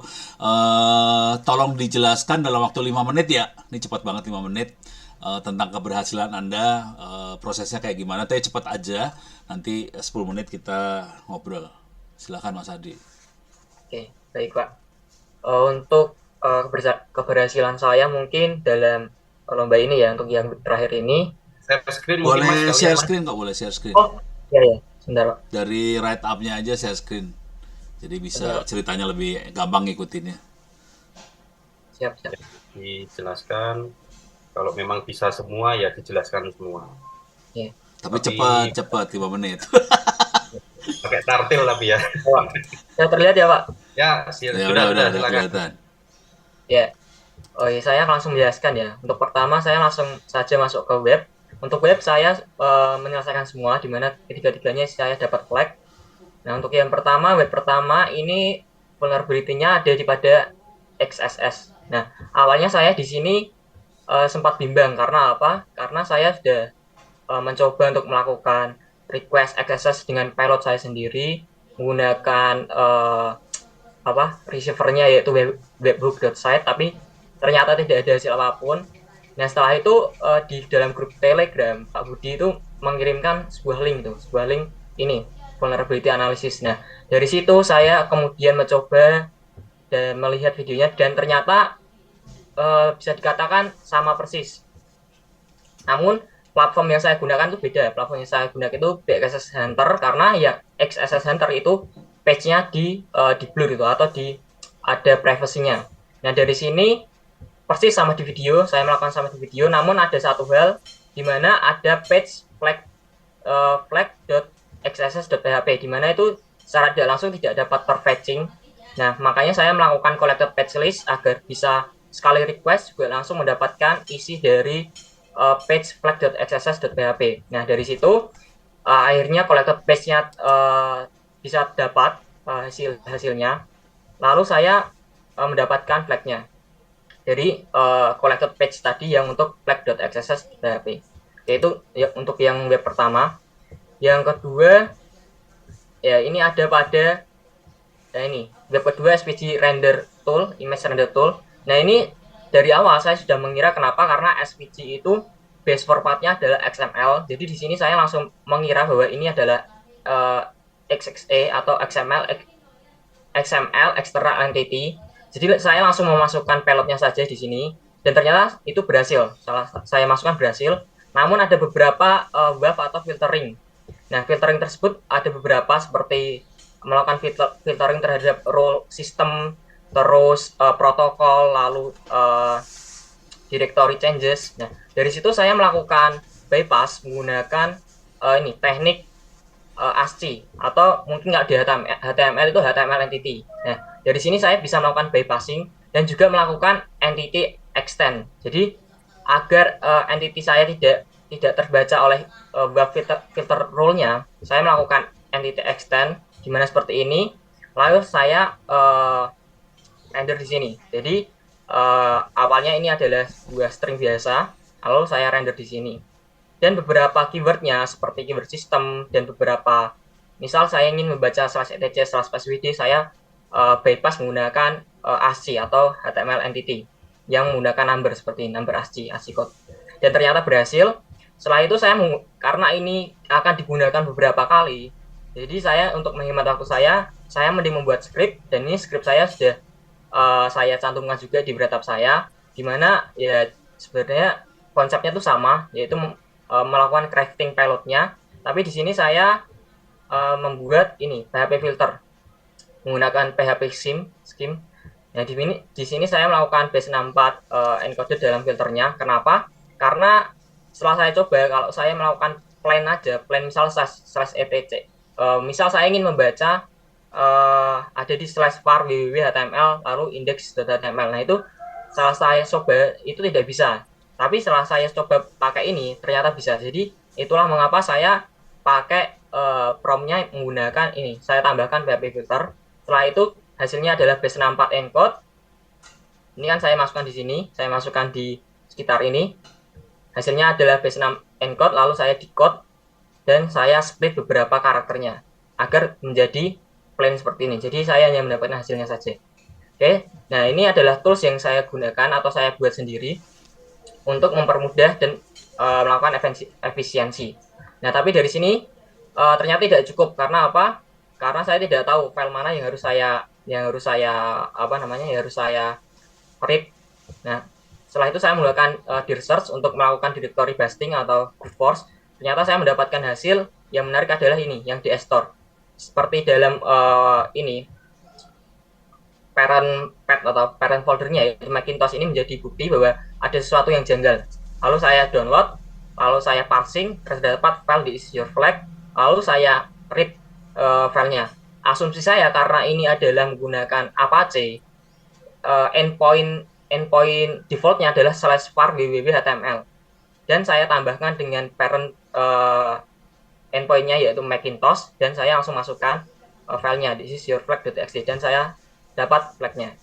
Tolong dijelaskan dalam waktu 5 menit ya. Ini cepat banget 5 menit. Tentang keberhasilan Anda, prosesnya kayak gimana. Tapi cepat aja. Nanti 10 menit kita ngobrol. Silakan Mas Adi. Oke, baik, Pak. Untuk keberhasilan saya mungkin dalam lomba ini ya, untuk yang terakhir ini. Share screen mungkin, Mas, Boleh kalian, share Mas. screen kok, boleh share screen. Oh, ya, sebentar, Pak. Dari write up-nya aja share screen. Jadi bisa ceritanya lebih gampang ngikutinnya. Siap. Dijelaskan. Kalau memang bisa semua ya dijelaskan semua. Oke. Tapi cepat 5 menit. Pakai tartil tapi ya. Saya terlihat ya, Pak? Ya, Ya sudah udah silakan. kelihatan. Ya. Oh, iya, saya langsung menjelaskan ya. Untuk pertama saya langsung saja masuk ke web. Untuk web saya menyelesaikan semua, di mana ketiga-tiganya saya dapat flag. Nah, untuk yang pertama, web pertama ini vulnerability-nya ada di pada XSS. Nah, awalnya saya di sini sempat bimbang karena apa? Karena saya sudah mencoba untuk melakukan request XSS dengan payload saya sendiri menggunakan receiver-nya yaitu webhook.site, tapi ternyata tidak ada hasil apapun. Nah, setelah itu di dalam grup Telegram Pak Budi itu mengirimkan sebuah link ini vulnerability analysis. Nah, dari situ saya kemudian mencoba dan melihat videonya dan ternyata bisa dikatakan sama persis. Namun platform yang saya gunakan itu beda. Platform yang saya gunakan itu XSS Hunter, karena ya XSS Hunter itu page-nya di blur itu atau ada privacy-nya. Nah, dari sini persis sama di video, saya melakukan sama di video, namun ada satu hal di mana ada page flag.xss.php di mana itu secara tidak langsung tidak dapat terfetching. Nah, makanya saya melakukan collected patch list agar bisa sekali request juga langsung mendapatkan isi dari page flag.xss.php. Nah, dari situ akhirnya collected patch-nya bisa dapat hasilnya. Lalu saya mendapatkan flag-nya dari collected page tadi yang untuk flag.xss.php. Yaitu ya, untuk yang web pertama. Yang kedua, ya ini ada pada ini web kedua SVG render tool, image render tool. Nah, ini dari awal saya sudah mengira kenapa, karena SVG itu base formatnya adalah XML. Jadi di sini saya langsung mengira bahwa ini adalah XXA atau XML external entity. Jadi saya langsung memasukkan payloadnya saja di sini dan ternyata itu berhasil. Saya masukkan berhasil. Namun ada beberapa WAF atau filtering. Nah, filtering tersebut ada beberapa seperti melakukan filtering terhadap role system terus protokol, lalu directory changes. Nah, dari situ saya melakukan bypass menggunakan ini teknik ASCII, atau mungkin nggak di HTML itu HTML entity. Nah, dari sini saya bisa melakukan bypassing dan juga melakukan entity extend. Jadi agar entity saya tidak terbaca oleh web filter rule-nya, saya melakukan entity extend gimana seperti ini. Lalu saya render di sini. Jadi awalnya ini adalah sebuah string biasa, lalu saya render di sini. Dan beberapa keywordnya seperti keyword system dan beberapa, misal saya ingin membaca /etc/passwd, saya bypass menggunakan ASCII atau HTML entity yang menggunakan number seperti number ASCII code. Dan ternyata berhasil. Setelah itu saya karena ini akan digunakan beberapa kali, jadi saya untuk menghemat waktu saya mending membuat script, dan ini script saya sudah saya cantumkan juga di write-up saya, dimana ya sebenarnya konsepnya itu sama, yaitu melakukan crafting payloadnya, tapi di sini saya membuat ini PHP filter menggunakan PHP scheme. Nah, di sini saya melakukan base64 encoded dalam filternya. Kenapa? Karena setelah saya coba, kalau saya melakukan plain aja, plain misal /etc, misal saya ingin membaca ada di /var www.html lalu index.html. Nah, itu setelah saya coba itu tidak bisa. Tapi setelah saya coba pakai ini ternyata bisa. Jadi itulah mengapa saya pakai prompt-nya menggunakan ini. Saya tambahkan PHP filter. Setelah itu hasilnya adalah base64 encode. Ini kan saya masukkan di sini, saya masukkan di sekitar ini. Hasilnya adalah base6 encode, lalu saya decode dan saya split beberapa karakternya agar menjadi plain seperti ini. Jadi saya hanya mendapatkan hasilnya saja. Oke, nah ini adalah tools yang saya gunakan atau saya buat sendiri untuk mempermudah dan melakukan efisiensi. Nah, tapi dari sini ternyata tidak cukup. Karena apa? Karena saya tidak tahu file mana yang harus saya read. Nah, setelah itu saya menggunakan dir search untuk melakukan directory busting atau brute force. Ternyata saya mendapatkan hasil yang menarik adalah ini, yang di store. Seperti dalam ini parent pad atau parent foldernya, yaitu Macintosh, ini menjadi bukti bahwa ada sesuatu yang janggal. Lalu saya download, lalu saya parsing, terdapat file di is your flag, lalu saya read filenya. Asumsi saya karena ini adalah menggunakan Apache, endpoint defaultnya adalah /var www.html, dan saya tambahkan dengan parent endpointnya yaitu Macintosh, dan saya langsung masukkan filenya this is your flag.txt, dan saya dapat flagnya.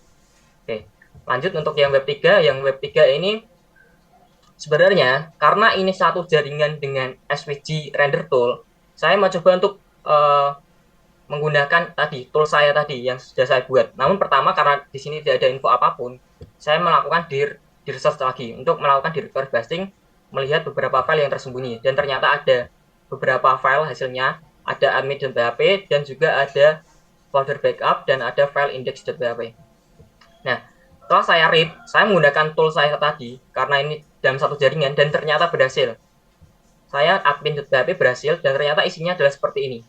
Oke, lanjut untuk yang web 3. Yang web 3 ini sebenarnya karena ini satu jaringan dengan SVG render tool, saya mau coba untuk menggunakan tadi tool saya tadi yang sudah saya buat. Namun pertama, karena di sini tidak ada info apapun, saya melakukan dir search lagi untuk melakukan directory busting, melihat beberapa file yang tersembunyi, dan ternyata ada beberapa file hasilnya, ada admin.php dan juga ada folder backup dan ada file index.php. Nah, setelah saya read, saya menggunakan tool saya tadi karena ini dalam satu jaringan dan ternyata berhasil. Saya admin.php berhasil dan ternyata isinya adalah seperti ini.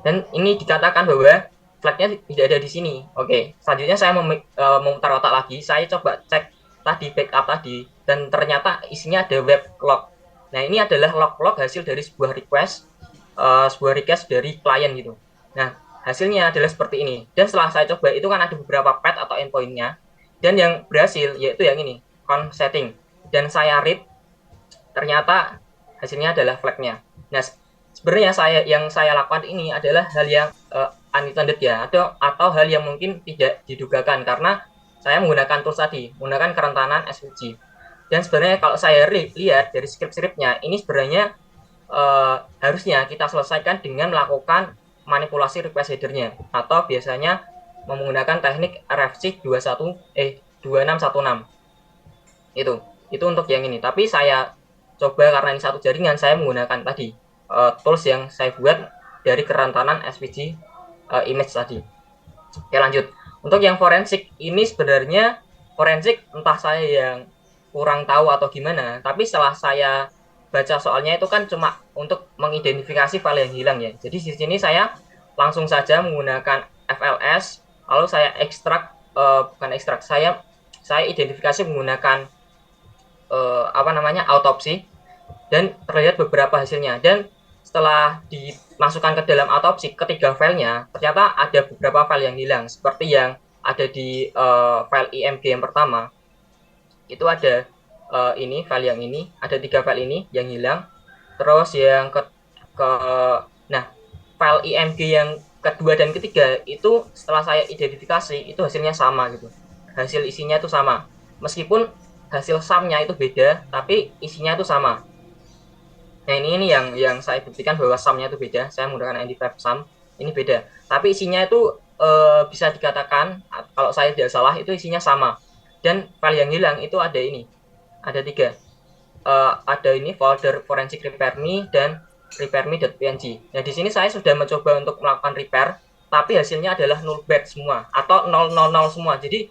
Dan ini dikatakan bahwa flagnya tidak ada di sini. Oke, selanjutnya saya memutar otak lagi. Saya coba cek tadi backup tadi dan ternyata isinya ada web log. Nah, ini adalah log hasil dari sebuah request dari klien gitu. Nah, hasilnya adalah seperti ini. Dan setelah saya coba, itu kan ada beberapa path atau endpoint-nya. Dan yang berhasil yaitu yang ini, conf setting. Dan saya read, ternyata hasilnya adalah flag-nya. Nah, sebenarnya yang saya lakukan ini adalah hal yang unintended ya, atau hal yang mungkin tidak didugakan karena saya menggunakan tools tadi, menggunakan kerentanan SVG. Dan sebenarnya kalau saya lihat dari script-scriptnya, ini sebenarnya harusnya kita selesaikan dengan melakukan manipulasi request header-nya, atau biasanya menggunakan teknik RFC 2616. Itu untuk yang ini. Tapi saya coba karena ini satu jaringan, saya menggunakan tadi tools yang saya buat dari kerentanan SVG image tadi. Oke, lanjut. Untuk yang forensik ini sebenarnya forensik entah saya yang kurang tahu atau gimana, tapi setelah saya baca soalnya itu kan cuma untuk mengidentifikasi file yang hilang ya. Jadi di sini saya langsung saja menggunakan FLS, lalu saya ekstrak bukan ekstrak, saya identifikasi menggunakan autopsi, dan terlihat beberapa hasilnya. Dan setelah dimasukkan ke dalam autopsi ketiga filenya, ternyata ada beberapa file yang hilang, seperti yang ada di file IMG yang pertama. Itu ada file yang ini, ada 3 file ini yang hilang. Terus yang nah, file IMG yang kedua dan ketiga itu setelah saya identifikasi itu hasilnya sama gitu. Hasil isinya itu sama. Meskipun hasil sumnya itu beda, tapi isinya itu sama. Nah, ini yang saya buktikan bahwa sumnya itu beda. Saya menggunakan ND5 sum, ini beda. Tapi isinya itu bisa dikatakan, kalau saya tidak salah, itu isinya sama. Dan file yang hilang itu ada ini, ada 3. Ada ini folder forensic repair me dan repair me.png. Nah, di sini saya sudah mencoba untuk melakukan repair, tapi hasilnya adalah null batch semua atau 000 semua. Jadi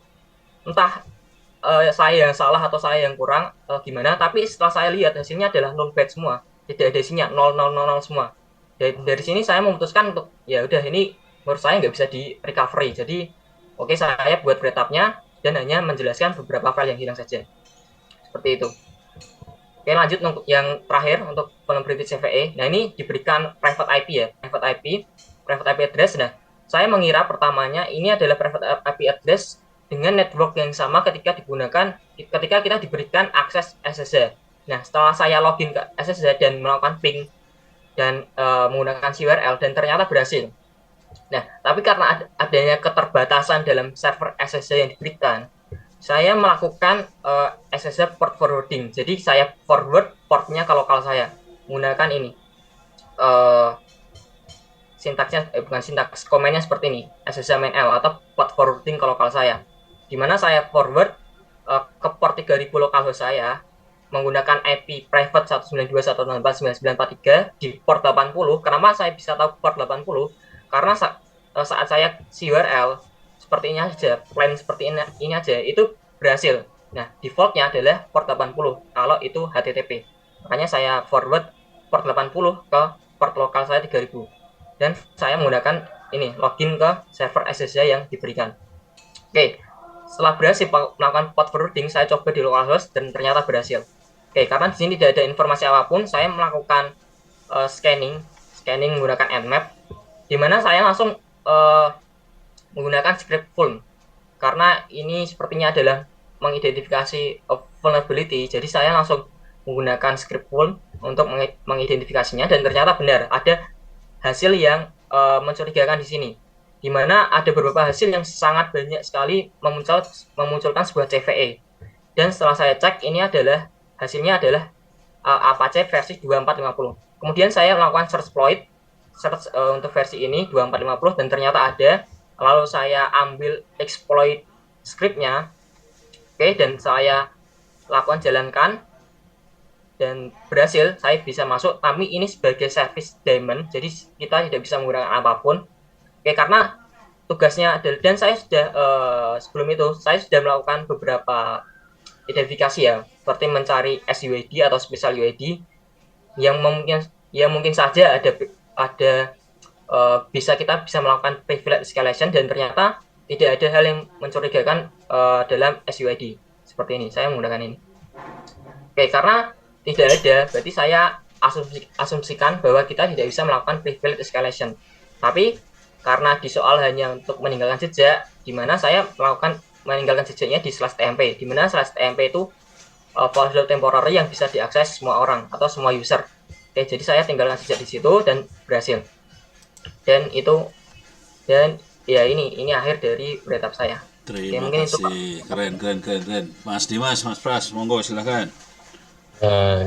entah saya yang salah atau saya yang kurang gimana, tapi setelah saya lihat hasilnya adalah null batch semua, tidak ada isinya, 000 semua. Dan dari sini saya memutuskan untuk ya udah, ini menurut saya nggak bisa di recovery. Jadi oke, saya buat retapnya dan hanya menjelaskan beberapa file yang hilang saja, seperti itu. Oke, lanjut untuk yang terakhir untuk vulnerability CVE. Nah, ini diberikan private IP ya, private IP address. Nah, saya mengira pertamanya ini adalah private IP address dengan network yang sama ketika kita diberikan akses SSH. Nah, setelah saya login ke SSH dan melakukan ping dan menggunakan CURL, dan ternyata berhasil. Nah, tapi karena adanya keterbatasan dalam server SSH yang diberikan, saya melakukan SSH port forwarding. Jadi saya forward portnya ke lokal saya menggunakan ini. Bukan sintaks, komennya seperti ini, SSH main L atau port forwarding ke lokal saya. Dimana saya forward ke port 3000 localhost saya menggunakan IP private 192.168.9943 di port 80. Kenapa saya bisa tahu port 80? Karena saat saya CURL seperti ini aja, plan seperti ini aja, itu berhasil. Nah, defaultnya adalah port 80 kalau itu HTTP. Makanya saya forward port 80 ke port lokal saya 3000. Dan saya menggunakan ini, login ke server SSH yang diberikan. Oke, setelah berhasil melakukan port forwarding, saya coba di localhost dan ternyata berhasil. Oke, karena di sini tidak ada informasi apapun, saya melakukan scanning menggunakan Nmap, di mana saya langsung menggunakan script full, karena ini sepertinya adalah mengidentifikasi vulnerability. Jadi saya langsung menggunakan script full untuk mengidentifikasinya, dan ternyata benar ada hasil yang mencurigakan di sini, di mana ada beberapa hasil yang sangat banyak sekali memunculkan sebuah CVE. Dan setelah saya cek, ini adalah hasilnya adalah Apache versi 2450. Kemudian saya melakukan search untuk versi ini 2450 dan ternyata ada. Lalu saya ambil exploit scriptnya, oke, dan saya lakukan jalankan dan berhasil. Saya bisa masuk, tapi ini sebagai service daemon, jadi kita tidak bisa menggunakan apapun. Oke, karena tugasnya adalah, dan saya sudah sebelum itu saya sudah melakukan beberapa identifikasi ya, seperti mencari SUID atau special UID yang mungkin saja kita bisa melakukan privilege escalation, dan ternyata tidak ada hal yang mencurigakan dalam SUID seperti ini. Saya menggunakan ini. Oke, karena tidak ada, berarti saya asumsikan bahwa kita tidak bisa melakukan privilege escalation. Tapi karena di soal hanya untuk meninggalkan jejak, di mana saya melakukan meninggalkan jejaknya di /tmp, di mana /tmp itu folder temporary yang bisa diakses semua orang atau semua user. Oke, jadi saya tinggalkan jejak di situ dan berhasil. Dan ya ini akhir dari retap saya. Terima kasih. Keren. Mas Dimas, Mas Pras, monggo silakan. Nah,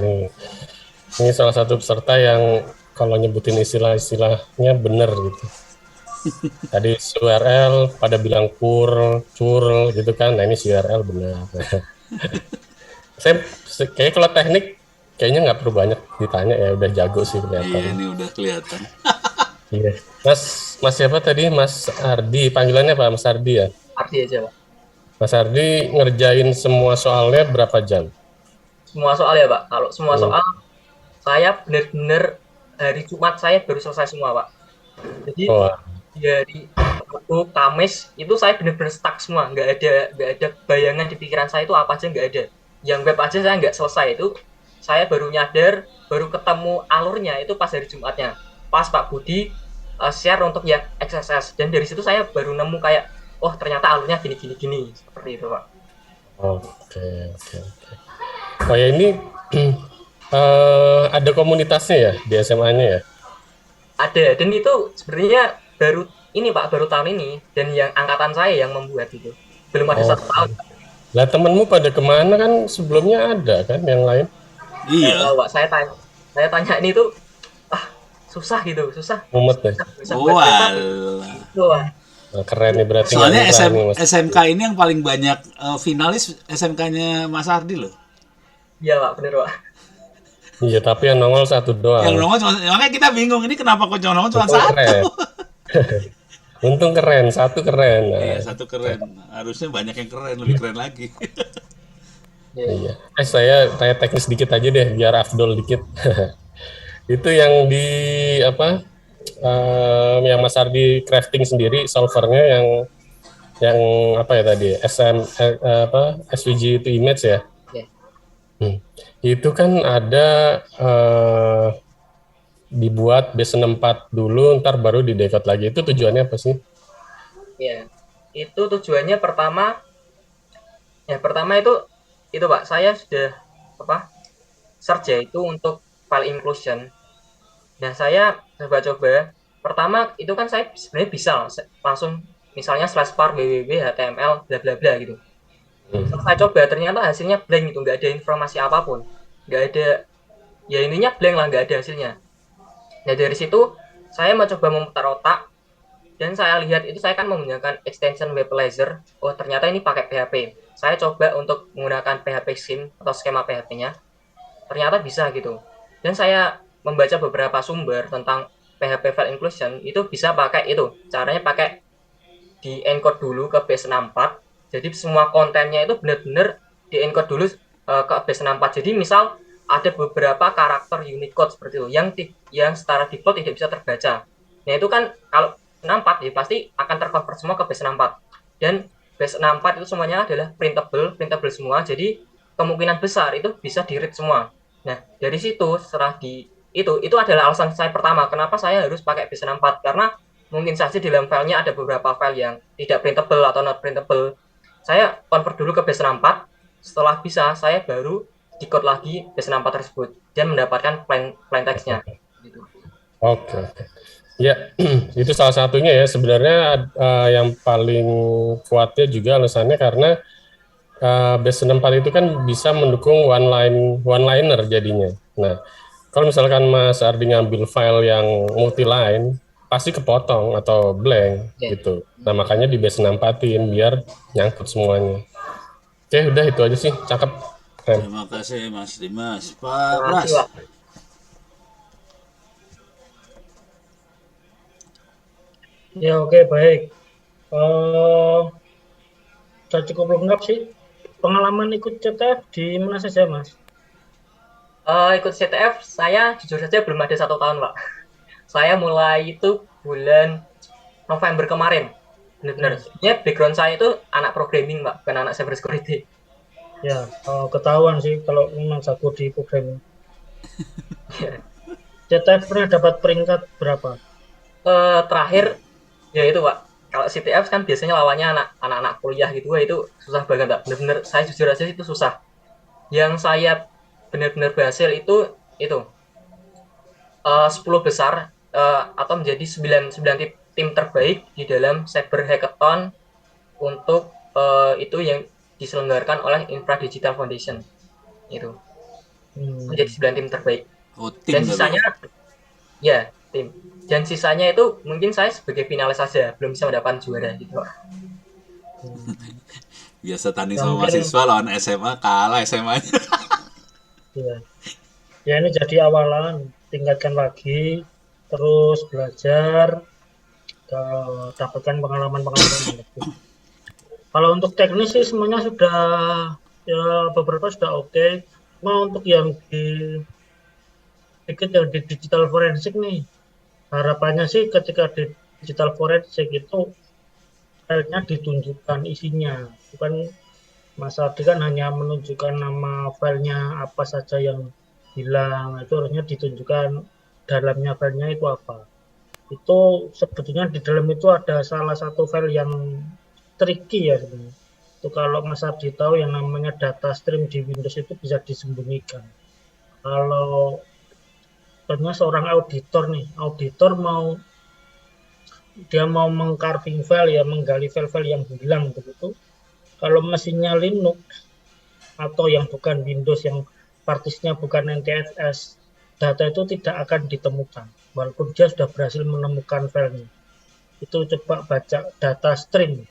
ini salah satu peserta yang kalau nyebutin istilah-istilahnya benar gitu. Tadi URL pada bilang curl gitu kan. Nah, ini URL benar. Saya kayak kalau teknik kayaknya nggak perlu banyak ditanya ya, udah jago sih kelihatan. Iya, ini udah kelihatan. Iya. Mas siapa tadi? Mas Ardi, panggilannya apa? Mas Ardi ya? Ardi aja, Pak. Mas Ardi ngerjain semua soalnya berapa jam? Semua soal ya, Pak. Kalau semua soal, saya benar-benar hari Jumat saya baru selesai semua, Pak. Jadi dari Rabu, Kamis itu saya benar-benar stuck semua, nggak ada bayangan di pikiran saya itu apa aja nggak ada. Yang web aja saya nggak selesai itu, saya baru nyadar, baru ketemu alurnya itu pas hari Jumatnya, pas Pak Budi share untuk yang XSS, dan dari situ saya baru nemu kayak, oh ternyata alurnya gini seperti itu Pak. Oke. Oh ya ini ada komunitasnya ya di SMA-nya ya? Ada, dan itu sebenarnya baru ini Pak, baru tahun ini, dan yang angkatan saya yang membuat itu belum ada 1 tahun. Lah temenmu pada kemana kan sebelumnya ada kan yang lain? Iya. Pak, saya tanya ini tuh susah Mumet ya? bisa buat Walah. itu Pak. Nah, keren nih berarti. Soalnya nggak berani, Mas. SMK ini yang paling banyak finalis SMK-nya Mas Ardi loh. Iya Pak, bener Pak. Iya tapi yang nongol 1 doang. Yang nongol cuma, makanya kita bingung ini kenapa kok nongol cuma Untung 1. keren. Untung keren, 1 keren. Nah, Iya, 1 keren. Harusnya banyak yang keren, lebih keren lagi. iya. Saya tanya teknis dikit aja deh biar afdol dikit. Itu yang di apa? Yang Mas Ardi crafting sendiri solvernya yang apa ya tadi? SVG to image ya? Iya. Itu kan ada dibuat B64 dulu, ntar baru di decode lagi. Itu tujuannya apa sih? Iya. Itu tujuannya pertama itu Pak, saya sudah search ya itu untuk file inclusion. Nah, saya coba-coba. Pertama itu kan saya sebenarnya bisa langsung misalnya /var www html bla bla bla gitu. Saya coba ternyata hasilnya blank, itu nggak ada informasi apapun, nggak ada, ya intinya blank lah, nggak ada hasilnya. Nah dari situ saya mencoba memutar otak, dan saya lihat itu saya kan menggunakan extension Weblazer. Oh ternyata ini pakai PHP. Saya coba untuk menggunakan PHP Sim atau skema PHP-nya, ternyata bisa gitu. Dan saya membaca beberapa sumber tentang PHP file inclusion, itu bisa pakai itu. Caranya pakai di encode dulu ke base64. Jadi semua kontennya itu benar-benar di encode dulu ke base64. Jadi misal ada beberapa karakter Unicode seperti itu yang secara default tidak bisa terbaca. Nah itu kan kalau 64 ya pasti akan terconvert semua ke base64. Dan base64 itu semuanya adalah printable semua. Jadi kemungkinan besar itu bisa di-read semua. Nah dari situ setelah itu adalah alasan saya pertama kenapa saya harus pakai base64, karena mungkin saja di dalam filenya ada beberapa file yang tidak printable atau not printable. Saya convert dulu ke base64, setelah bisa saya baru decode lagi base64 tersebut dan mendapatkan plain text-nya gitu. Oke. Ya, itu salah satunya ya sebenarnya yang paling kuatnya juga alasannya karena base64 itu kan bisa mendukung one-liner jadinya. Nah, kalau misalkan Mas Ardi ngambil file yang multi-line, pasti kepotong atau blank gitu. Nah, makanya di base64-in biar nyangkut semuanya. Oke, udah itu aja sih, cakep. Keren. Terima kasih Mas Dimas. Pak Pras. Ya oke, baik. Sudah cukup lengkap sih. Pengalaman ikut CTF di mana saja, Mas? Ikut CTF saya jujur saja belum ada 1 tahun Pak. Saya mulai itu bulan November kemarin. Benar-benar. Sebenarnya background saya itu anak programming Pak, bukan anak cyber security. Ya, ketahuan sih kalau memang jago di programming. CTF pernah dapat peringkat berapa? Terakhir ya itu Pak, kalau CTF kan biasanya lawannya anak-anak kuliah gitu, itu susah banget Pak. Benar-benar saya jujur aja itu susah. Yang saya benar-benar berhasil itu 10 besar atau menjadi 9 tim terbaik di dalam cyber hackathon untuk itu yang diselenggarakan oleh Infra Digital Foundation itu. Menjadi 9 tim terbaik. Dan sisanya ya tim. Dan sisanya itu mungkin saya sebagai finalis saja, belum bisa mendapatkan juara gitu. Biasa tanding sama mahasiswa lawan SMA, kalah SMA-nya. Ya ini jadi awalan, tingkatkan lagi, terus belajar, dapatkan pengalaman-pengalaman. Kalau untuk teknis sih semuanya sudah, ya beberapa sudah oke. Cuma untuk yang di digital forensik nih, harapannya sih ketika di digital forensik itu filenya ditunjukkan isinya, bukan Mas Ardi kan hanya menunjukkan nama filenya apa saja yang hilang, itu harusnya ditunjukkan dalamnya filenya itu apa. Itu sebetulnya di dalam itu ada salah satu file yang tricky ya sebenarnya. Itu kalau Mas Ardi tahu yang namanya data stream di Windows itu bisa disembunyikan. Kalau contohnya seorang auditor nih, auditor dia mau mengcarving file ya, menggali file-file yang hilang begitu. Kalau mesinnya Linux atau yang bukan Windows, yang partisinya bukan NTFS, data itu tidak akan ditemukan walaupun dia sudah berhasil menemukan filenya. Itu coba baca data stream,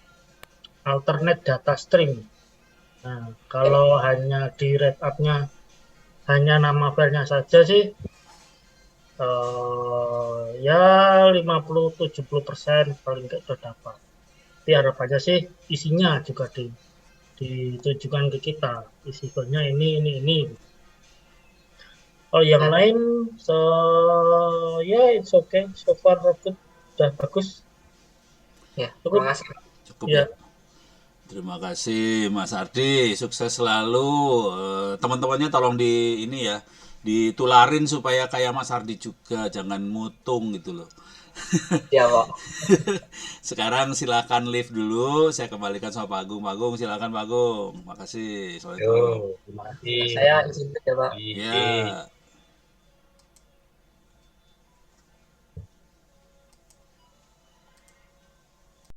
alternate data stream. Nah, kalau hanya di read up-nya hanya nama filenya saja sih ya 50-70% paling nggak sudah dapat. Tapi harapannya sih isinya juga ditujukan ke kita, isi filenya ini. Oh yang lain ya it's okay, so far so good, udah bagus. Ya, Cukup. terima kasih. Cukup Ya. ya. Terima kasih Mas Ardi, sukses selalu. Teman-temannya tolong di ini ya, ditularin supaya kayak Mas Ardi juga, jangan mutung gitu loh. Ya, Pak. Sekarang silakan live dulu, saya kembalikan sama Pak Agung. Pak Agung, silakan Pak Agung. Makasih. Assalamualaikum. Yo, terima kasih. Saya izin ya, Pak. Ya.